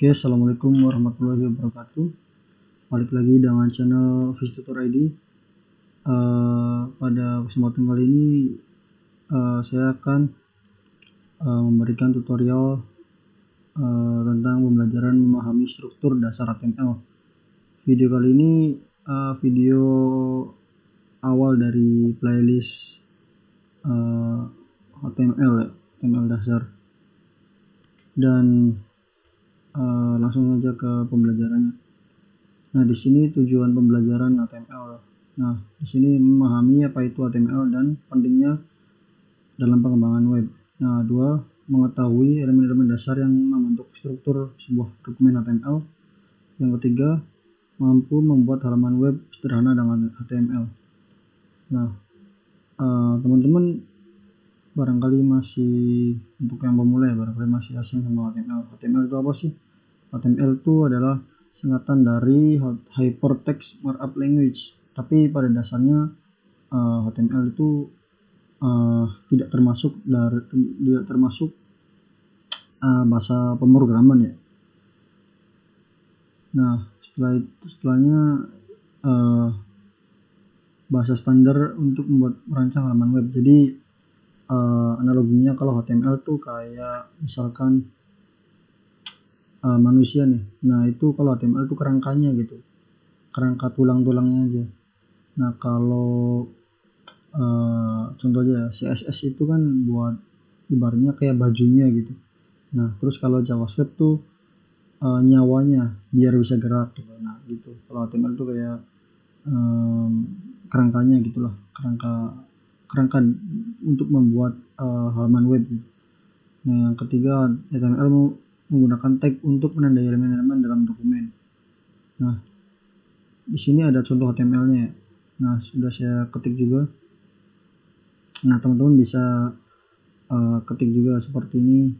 Oke, assalamualaikum warahmatullahi wabarakatuh. Balik lagi dengan channel Visitutor ID. Pada kesempatan kali ini saya akan memberikan tutorial tentang pembelajaran memahami struktur dasar HTML. Video kali ini video awal dari playlist HTML dasar, dan langsung aja ke pembelajarannya. Nah, di sini tujuan pembelajaran HTML. Nah, di sini memahami apa itu HTML dan pentingnya dalam pengembangan web. Nah, 2, mengetahui elemen-elemen dasar yang membentuk struktur sebuah dokumen HTML. Yang ketiga, mampu membuat halaman web sederhana dengan HTML. Nah, teman-teman barangkali masih, untuk yang pemula ya, barangkali masih asing sama HTML. HTML itu apa sih? HTML itu adalah singkatan dari Hypertext Markup Language, tapi pada dasarnya HTML itu tidak termasuk bahasa pemrograman ya. Nah, setelahnya bahasa standar untuk merancang halaman web. Jadi analoginya kalau HTML tuh kayak misalkan manusia nih. Nah, itu kalau HTML itu kerangkanya gitu, kerangka tulang-tulangnya aja. Nah, kalau contohnya CSS itu kan buat ibaratnya kayak bajunya gitu. Nah, terus kalau JavaScript tuh nyawanya biar bisa gerak gitu. Nah, gitu. Kalau HTML tuh kayak kerangkanya gitulah, kerangka untuk membuat halaman web gitu. Nah, yang ketiga, HTML menggunakan tag untuk menandai elemen-elemen dalam dokumen. Nah, di sini ada contoh HTML-nya ya. Nah, sudah saya ketik juga. Nah, teman-teman bisa ketik juga seperti ini.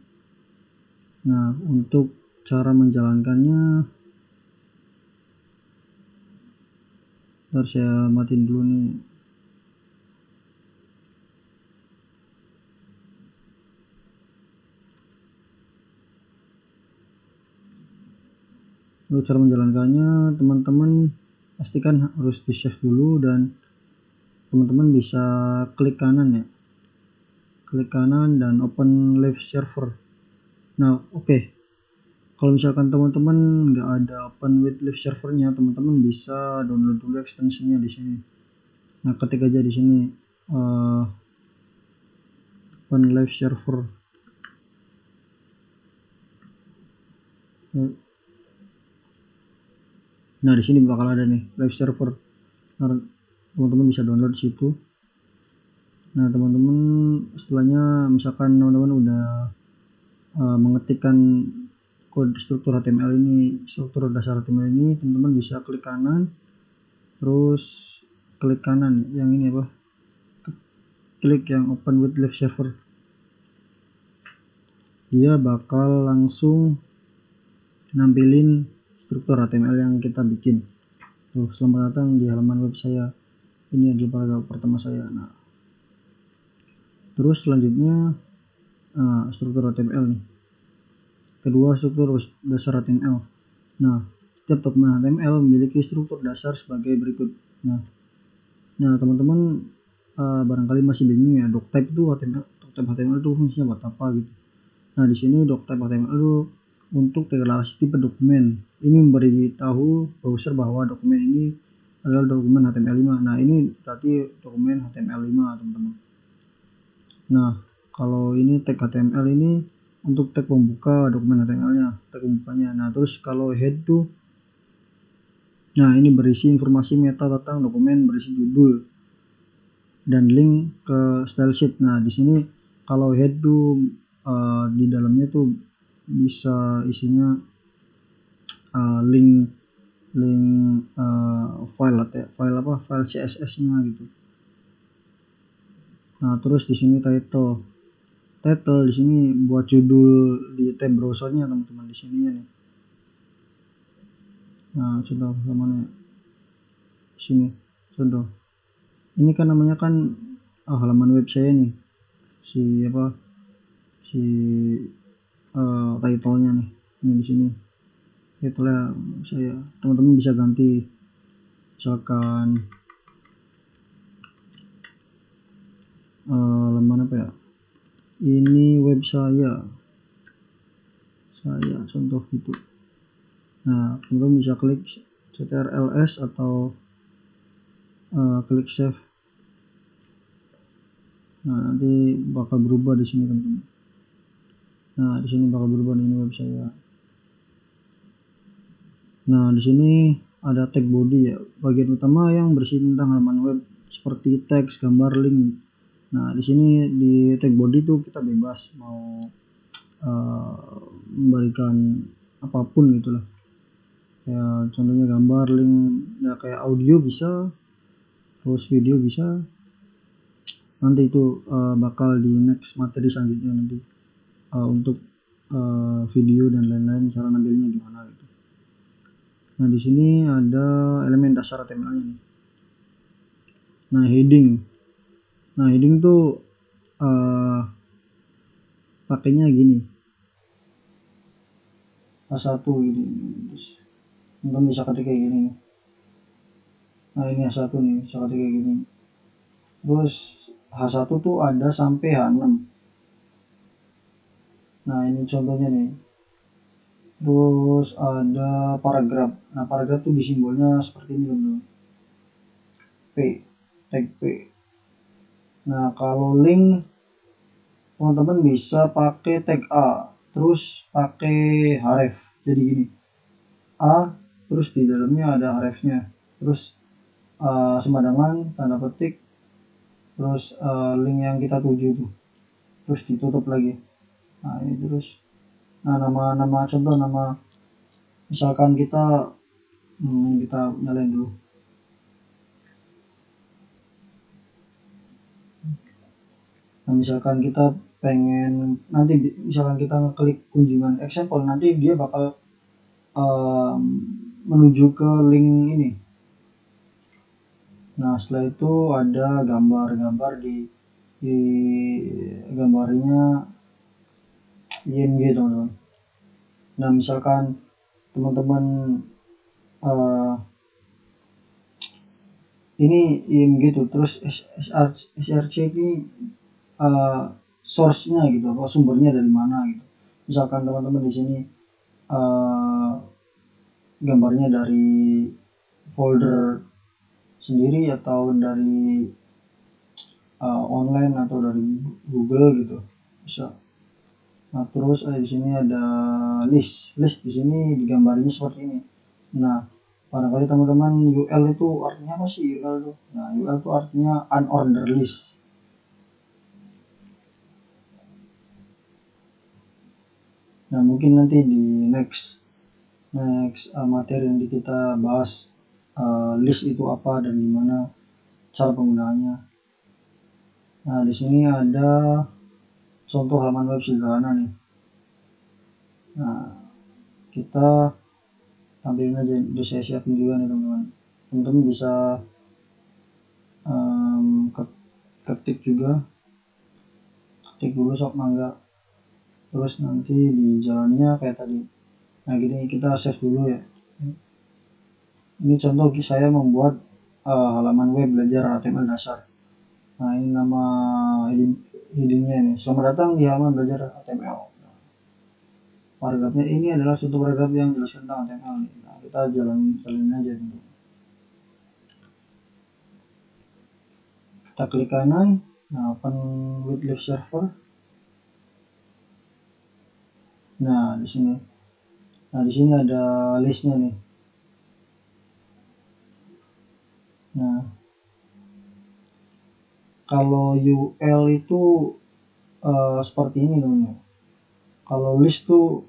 Nah, untuk cara menjalankannya, ntar saya matiin dulu nih. Untuk cara menjalankannya, teman-teman pastikan harus di save dulu, dan teman-teman bisa klik kanan ya, klik kanan dan open live server. Nah, oke. Kalau misalkan teman-teman nggak ada open with live servernya, teman-teman bisa download dulu extensionnya di sini. Nah, ketik aja di sini open live server. Nah, di sini bakal ada nih live server. Nah, teman-teman bisa download di situ. Nah, teman-teman setelahnya misalkan teman-teman udah mengetikkan kode struktur HTML ini, struktur dasar HTML ini, teman-teman bisa klik kanan, terus klik kanan yang ini apa, klik yang open with live server. Dia bakal langsung nampilin struktur HTML yang kita bikin. Tuh, selamat datang di halaman web saya. Ini adalah paragraf pertama saya. Nah, terus selanjutnya struktur HTML nih. Kedua, struktur dasar HTML. Nah, setiap dokumen HTML memiliki struktur dasar sebagai berikut. Nah, teman-teman barangkali masih bingung ya, doctype itu HTML itu fungsinya buat apa gitu. Nah, di sini doctype HTML itu untuk deklarasi tipe dokumen. Ini memberitahu browser bahwa dokumen ini adalah dokumen HTML5. Nah, ini berarti dokumen HTML5, teman-teman. Nah, kalau ini tag HTML ini untuk tag pembuka dokumen HTML-nya, tag pembukanya. Nah, terus kalau head tuh, nah ini berisi informasi meta tentang dokumen, berisi judul dan link ke style sheet. Nah, di sini kalau head tuh di dalamnya tuh bisa isinya link file CSS-nya gitu. Nah, terus di sini title di sini buat judul di tab browsernya, teman-teman, di sini ya nih. Nah, contoh mana ya? Sini contoh. Ini kan namanya kan halaman web saya nih. Title-nya nih. Ini di sini. itulah saya. Teman-teman bisa ganti, misalkan lembaran apa ya, ini web saya contoh gitu. Nah, teman-teman bisa klik ctrls atau klik save. Nah, nanti bakal berubah di sini teman-teman. Nah, di sini bakal berubah ini web saya. Nah, di sini ada tag body ya, bagian utama yang bersih tentang halaman web seperti teks, gambar, link. Nah, di sini di tag body itu kita bebas mau memberikan apapun gitulah. Ya, contohnya gambar, link, ya kayak audio bisa, terus video bisa. Nanti itu bakal di next materi selanjutnya nanti untuk video dan lain-lain, cara ngambilnya gimana gitu. Nah, di sini ada elemen dasar HTML-nya nih. Nah, heading tuh pakainya gini, H1 gini, terus teman bisa ketik kayak gini. Nah, ini H1 nih, bisa ketik kayak gini. Terus H1 tuh ada sampai H6. Nah, ini contohnya nih. Terus ada paragraf. Nah, paragraf tuh disimbolnya seperti ini teman-teman. P, tag P. Nah, kalau link teman-teman bisa pakai tag A, terus pakai href. Jadi gini, A, terus di dalamnya ada hrefnya, terus semadangan, tanda petik, terus link yang kita tuju tuh, terus ditutup lagi. Nah, ini terus. Nah, nama contoh, nama misalkan kita nyalain dulu. Nah, misalkan kita pengen nanti misalkan kita ngeklik kunjungan example, nanti dia bakal menuju ke link ini. Nah, setelah itu ada gambar di gambarnya IMG teman-teman. Nah, misalkan teman-teman ini IMG tuh, terus SRC ini source-nya gitu, atau sumbernya dari mana gitu. Misalkan teman-teman di sini gambarnya dari folder sendiri atau dari online atau dari Google gitu, bisa. Nah, terus di sini ada list di sini digambarnya seperti ini. Nah, barangkali teman-teman UL itu artinya apa sih UL itu? Nah, UL itu artinya unordered list. Nah, mungkin nanti di next materi yang kita bahas list itu apa dan gimana cara penggunaannya. Nah, di sini ada contoh halaman web sederhana nih. Nah, kita tampilin aja, udah saya siapin juga nih teman-teman. Teman-teman bisa ketik dulu sok mangga, terus nanti di jalannya kayak tadi. Nah, gini kita save dulu ya. Ini contoh saya membuat halaman web belajar HTML dasar. Nah, ini nama headingnya nih, selamat datang di halaman belajar HTML. Paragrafnya ini adalah suatu paragraf yang jelaskan tentang HTML nih. Nah, kita jalanin aja dulu. Kita klik kanan, nah open with live server. Nah, di sini ada listnya nih. Nah, kalau UL itu seperti ini teman-teman. Kalau list tuh,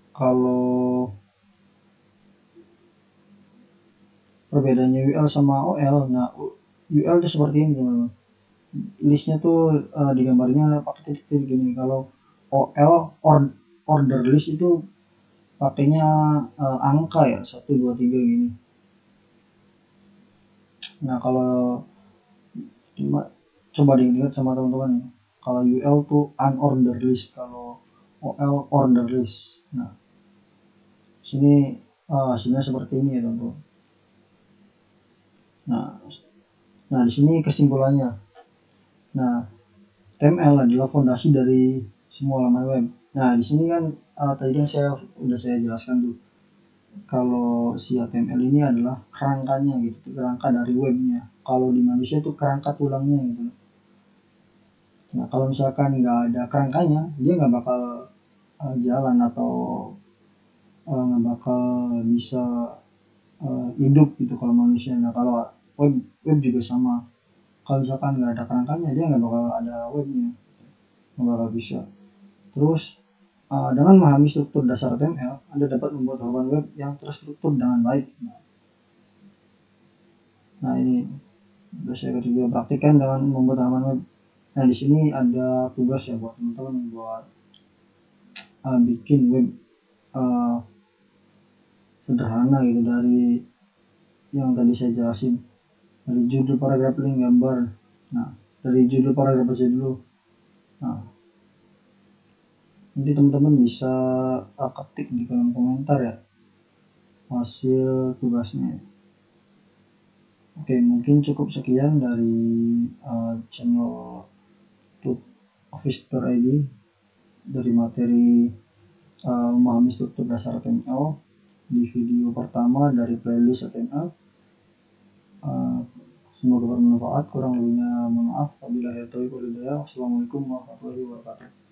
kalau perbedaannya UL sama OL, nah UL tuh seperti ini teman-teman. Listnya tuh digambarnya pakai titik-titik gini. Kalau OL order list itu pakainya angka ya, 1, 2, 3 gini. Nah, kalau coba diingat sama teman-teman, kalau UL tuh unordered list, kalau OL order list. Nah, Sini hasilnya seperti ini ya teman-teman. Nah di sini kesimpulannya. Nah, HTML adalah fondasi dari semua laman web. Nah di sini kan tadi kan saya jelaskan tuh kalau si HTML ini adalah kerangkanya gitu, kerangka dari webnya. Kalau di manusia itu kerangka tulangnya gitu. Nah kalau misalkan nggak ada kerangkanya, dia nggak bakal jalan atau nggak bakal bisa hidup gitu kalau manusia. Nah kalau web juga sama. Kalau misalkan nggak ada kerangkanya, dia nggak bakal ada webnya, nggak bakal bisa. Terus dengan memahami struktur dasar HTML, Anda dapat membuat halaman web yang terstruktur dengan baik. Nah ini udah saya juga praktikkan dengan membuat halaman web. Nah di sini ada tugas ya buat teman-teman buat bikin web uh, sederhana gitu dari yang tadi saya jelasin, dari judul, paragraf, link, gambar. Nah dari judul paragraf aja dulu. Nah nanti teman-teman bisa ketik di kolom komentar ya hasil tugasnya. Oke, mungkin cukup sekian dari channel YouTube Office.id dari materi memahami struktur dasar HTML di video pertama dari playlist HTML. Semoga bermanfaat, kurang lebihnya mohon maaf. Wabillahi taufiq wal hidayah. Wassalamualaikum warahmatullahi wabarakatuh.